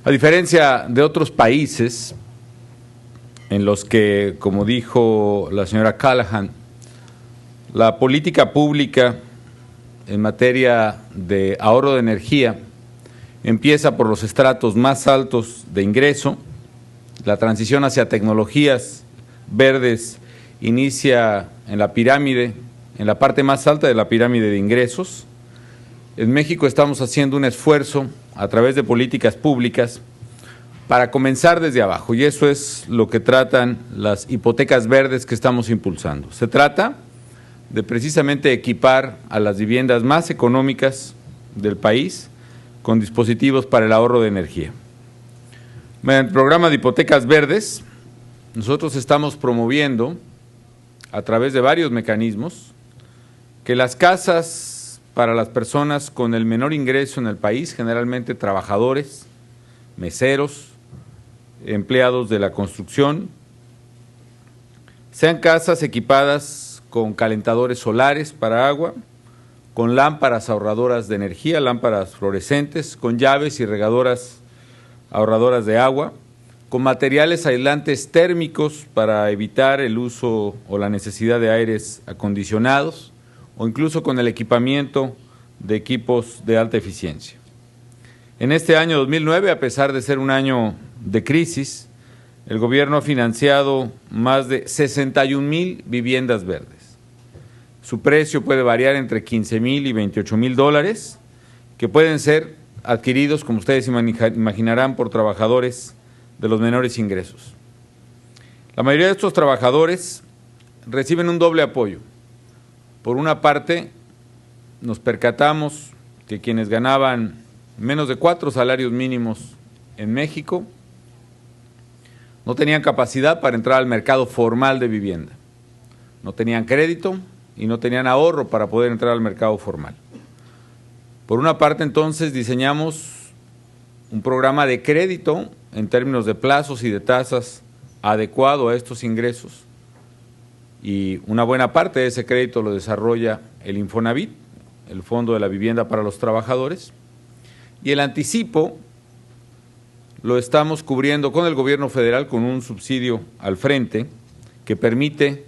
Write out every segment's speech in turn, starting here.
A diferencia de otros países en los que, como dijo la señora Callahan, la política pública en materia de ahorro de energía empieza por los estratos más altos de ingreso. La transición hacia tecnologías verdes inicia en la pirámide, en la parte más alta de la pirámide de ingresos. En México estamos haciendo un esfuerzo a través de políticas públicas para comenzar desde abajo, y eso es lo que tratan las hipotecas verdes que estamos impulsando. Se trata de precisamente equipar a las viviendas más económicas del país con dispositivos para el ahorro de energía. Mediante el programa de hipotecas verdes, nosotros estamos promoviendo, a través de varios mecanismos, que las casas para las personas con el menor ingreso en el país, generalmente trabajadores, meseros, empleados de la construcción, sean casas equipadas con calentadores solares para agua, con lámparas ahorradoras de energía, lámparas fluorescentes, con llaves y regadoras ahorradoras de agua, con materiales aislantes térmicos para evitar el uso o la necesidad de aires acondicionados, o incluso con el equipamiento de equipos de alta eficiencia. En este año 2009, a pesar de ser un año de crisis, el gobierno ha financiado más de 61,000 viviendas verdes. Su precio puede variar entre $15,000 y $28,000, que pueden ser adquiridos, como ustedes imaginarán, por trabajadores de los menores ingresos. La mayoría de estos trabajadores reciben un doble apoyo. Por una parte, nos percatamos que quienes ganaban menos de 4 salarios mínimos en México no tenían capacidad para entrar al mercado formal de vivienda. No tenían crédito y no tenían ahorro para poder entrar al mercado formal. Por una parte, entonces, diseñamos un programa de crédito en términos de plazos y de tasas adecuado a estos ingresos, y una buena parte de ese crédito lo desarrolla el Infonavit, el Fondo de la Vivienda para los Trabajadores, y el anticipo lo estamos cubriendo con el gobierno federal con un subsidio al frente que permite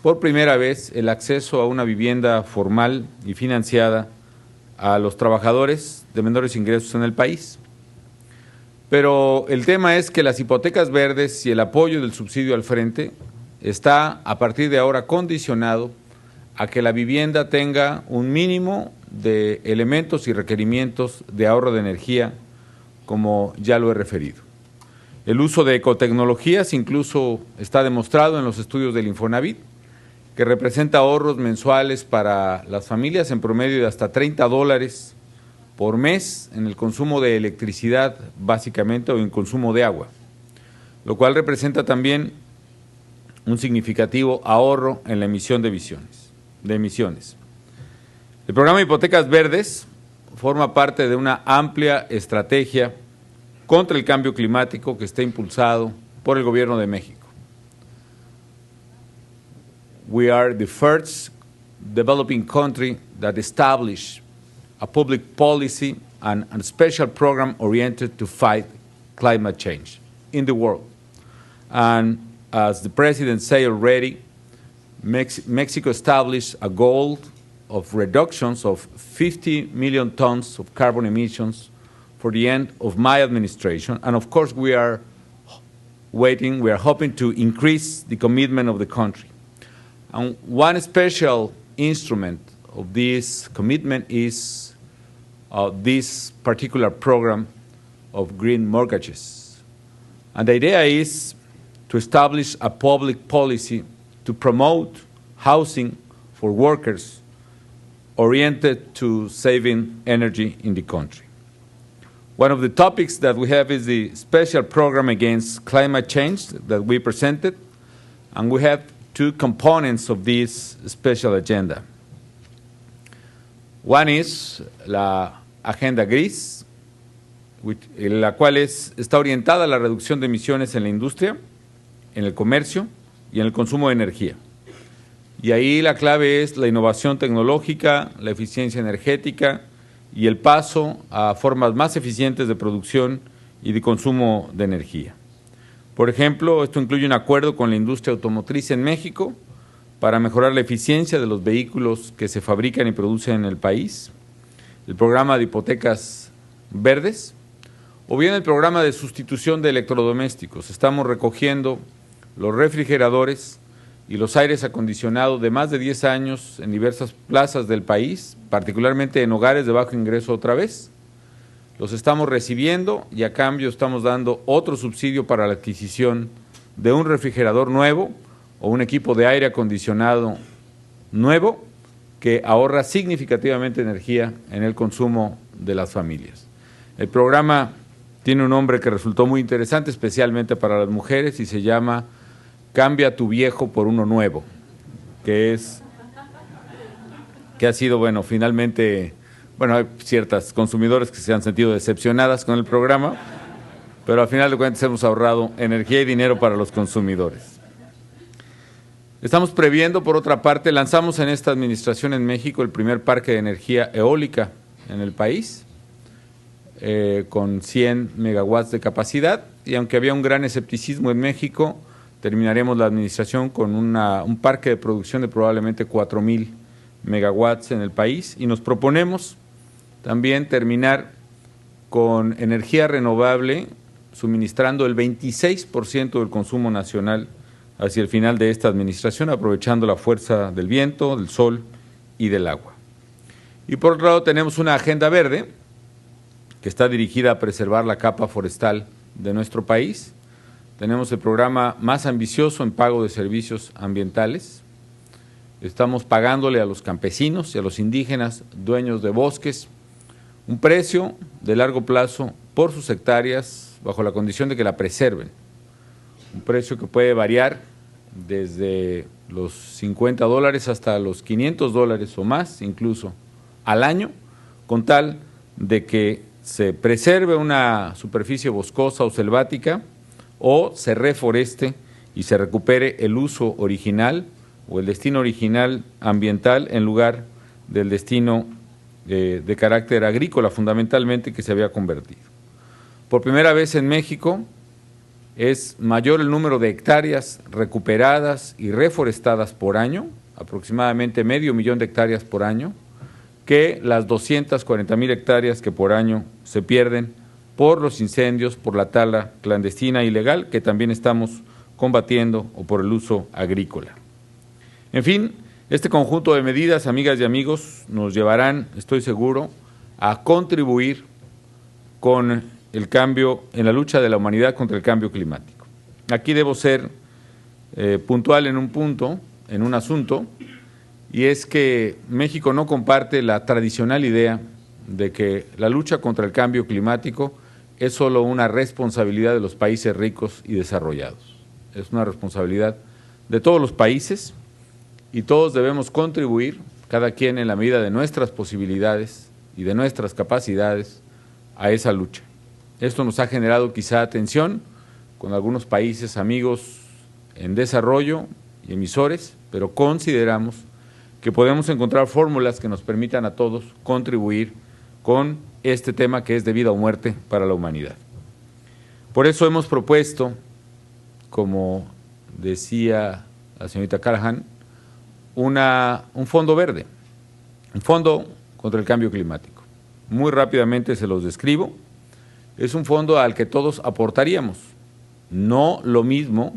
por primera vez el acceso a una vivienda formal y financiada a los trabajadores de menores ingresos en el país. Pero el tema es que las hipotecas verdes y el apoyo del subsidio al frente está a partir de ahora condicionado a que la vivienda tenga un mínimo de elementos y requerimientos de ahorro de energía, como ya lo he referido. El uso de ecotecnologías incluso está demostrado en los estudios del Infonavit, que representa ahorros mensuales para las familias en promedio de hasta $30 por mes en el consumo de electricidad, básicamente, o en consumo de agua, lo cual representa también un significativo ahorro en la emisión de emisiones. El programa de hipotecas verdes forma parte de una amplia estrategia contra el cambio climático que está impulsado por el Gobierno de México. We are the first developing country that established a public policy and a special program oriented to fight climate change in the world. And as the President said already, Mexico established a goal of reductions of 50 million tons of carbon emissions for the end of my administration. And of course, we are hoping to increase the commitment of the country. And one special instrument of this commitment is this particular program of green mortgages. And the idea is to establish a public policy to promote housing for workers oriented to saving energy in the country. One of the topics that we have is the special program against climate change that we presented, and we have two components of this special agenda. One is la Agenda Gris, la cual está orientada a la reducción de emisiones en la industria, en el comercio y en el consumo de energía. Y ahí la clave es la innovación tecnológica, la eficiencia energética y el paso a formas más eficientes de producción y de consumo de energía. Por ejemplo, esto incluye un acuerdo con la industria automotriz en México para mejorar la eficiencia de los vehículos que se fabrican y producen en el país, el programa de hipotecas verdes, o bien el programa de sustitución de electrodomésticos. Estamos recogiendo los refrigeradores y los aires acondicionados de más de 10 años en diversas plazas del país, particularmente en hogares de bajo ingreso otra vez. Los estamos recibiendo y a cambio estamos dando otro subsidio para la adquisición de un refrigerador nuevo o un equipo de aire acondicionado nuevo que ahorra significativamente energía en el consumo de las familias. El programa tiene un nombre que resultó muy interesante, especialmente para las mujeres, y se llama Cambia tu viejo por uno nuevo, que ha sido, bueno, finalmente, bueno, hay ciertas consumidores que se han sentido decepcionadas con el programa, pero al final de cuentas hemos ahorrado energía y dinero para los consumidores. Estamos previendo, por otra parte, lanzamos en esta administración en México el primer parque de energía eólica en el país, con 100 megawatts de capacidad, y aunque había un gran escepticismo en México, terminaremos la administración con un parque de producción de probablemente 4,000 megawatts en el país, y nos proponemos también terminar con energía renovable, suministrando el 26% del consumo nacional hacia el final de esta administración, aprovechando la fuerza del viento, del sol y del agua. Y por otro lado tenemos una agenda verde que está dirigida a preservar la capa forestal de nuestro país. Tenemos el programa más ambicioso en pago de servicios ambientales. Estamos pagándole a los campesinos y a los indígenas dueños de bosques un precio de largo plazo por sus hectáreas bajo la condición de que la preserven. Un precio que puede variar desde los $50 hasta los $500 o más, incluso al año, con tal de que se preserve una superficie boscosa o selvática o se reforeste y se recupere el uso original o el destino original ambiental en lugar del destino de carácter agrícola, fundamentalmente, que se había convertido. Por primera vez en México es mayor el número de hectáreas recuperadas y reforestadas por año, aproximadamente 500,000 de hectáreas por año, que las 240,000 hectáreas que por año se pierden por los incendios, por la tala clandestina e ilegal, que también estamos combatiendo, o por el uso agrícola. En fin, este conjunto de medidas, amigas y amigos, nos llevarán, estoy seguro, a contribuir con el cambio en la lucha de la humanidad contra el cambio climático. Aquí debo ser puntual en un punto, en un asunto, y es que México no comparte la tradicional idea de que la lucha contra el cambio climático es solo una responsabilidad de los países ricos y desarrollados. Es una responsabilidad de todos los países y todos debemos contribuir, cada quien en la medida de nuestras posibilidades y de nuestras capacidades, a esa lucha. Esto nos ha generado quizá tensión con algunos países amigos en desarrollo y emisores, pero consideramos que podemos encontrar fórmulas que nos permitan a todos contribuir con este tema que es de vida o muerte para la humanidad. Por eso hemos propuesto, como decía la señorita Callahan, un fondo verde, un fondo contra el cambio climático. Muy rápidamente se los describo. Es un fondo al que todos aportaríamos, no lo mismo,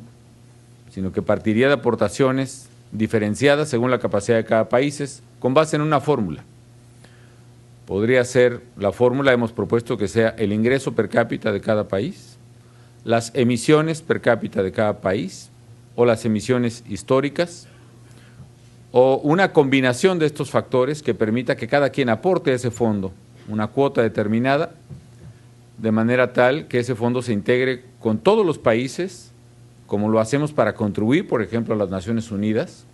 sino que partiría de aportaciones diferenciadas según la capacidad de cada país, con base en una fórmula. Podría ser la fórmula, hemos propuesto que sea el ingreso per cápita de cada país, las emisiones per cápita de cada país o las emisiones históricas, o una combinación de estos factores que permita que cada quien aporte a ese fondo una cuota determinada, de manera tal que ese fondo se integre con todos los países, como lo hacemos para contribuir, por ejemplo, a las Naciones Unidas,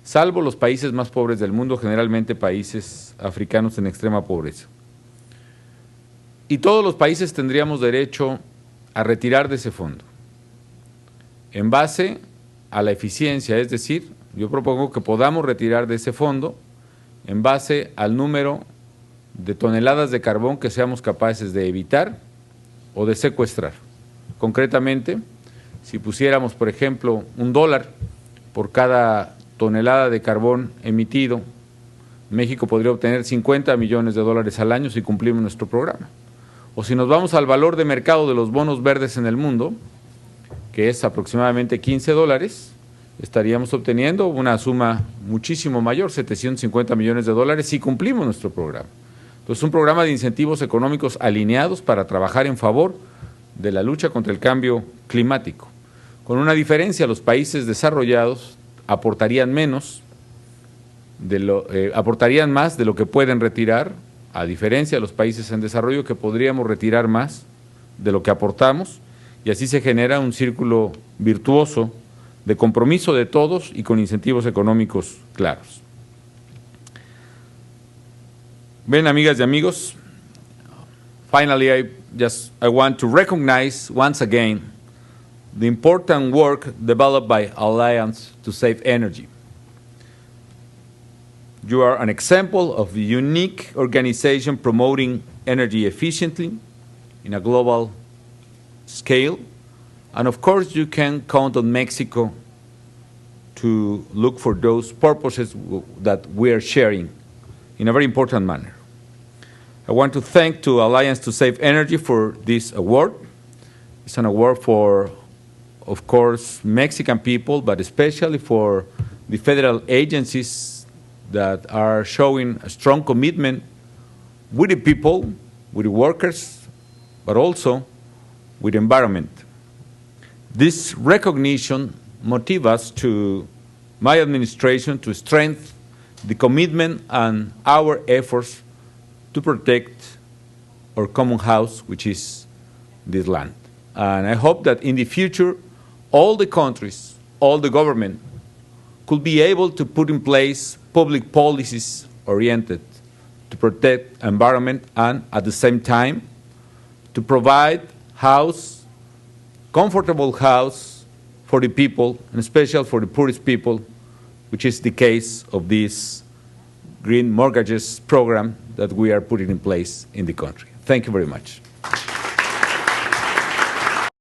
salvo los países más pobres del mundo, generalmente países africanos en extrema pobreza. Y todos los países tendríamos derecho a retirar de ese fondo, en base a la eficiencia, es decir, yo propongo que podamos retirar de ese fondo en base al número de toneladas de carbón que seamos capaces de evitar o de secuestrar. Concretamente, si pusiéramos, por ejemplo, $1 por cada tonelada de carbón emitido, México podría obtener $50 millones al año si cumplimos nuestro programa. O si nos vamos al valor de mercado de los bonos verdes en el mundo, que es aproximadamente $15, estaríamos obteniendo una suma muchísimo mayor, $750 millones si cumplimos nuestro programa. Entonces, un programa de incentivos económicos alineados para trabajar en favor de la lucha contra el cambio climático. Con una diferencia, los países desarrollados aportarían aportarían más de lo que pueden retirar, a diferencia de los países en desarrollo que podríamos retirar más de lo que aportamos, y así se genera un círculo virtuoso de compromiso de todos y con incentivos económicos claros. Bien, amigas y amigos, finally I want to recognize once again the important work developed by Alliance to Save Energy. You are an example of a unique organization promoting energy efficiently in a global scale. And of course, you can count on Mexico to look for those purposes that we are sharing in a very important manner. I want to thank to Alliance to Save Energy for this award. It's an award for, of course, Mexican people, but especially for the federal agencies that are showing a strong commitment with the people, with the workers, but also with the environment. This recognition motivates us to my administration to strengthen the commitment and our efforts to protect our common house, which is this land. And I hope that in the future, all the countries, all the government could be able to put in place public policies oriented to protect environment and at the same time to provide comfortable house for the people, and especially for the poorest people, which is the case of this green mortgages program that we are putting in place in the country. Thank you very much.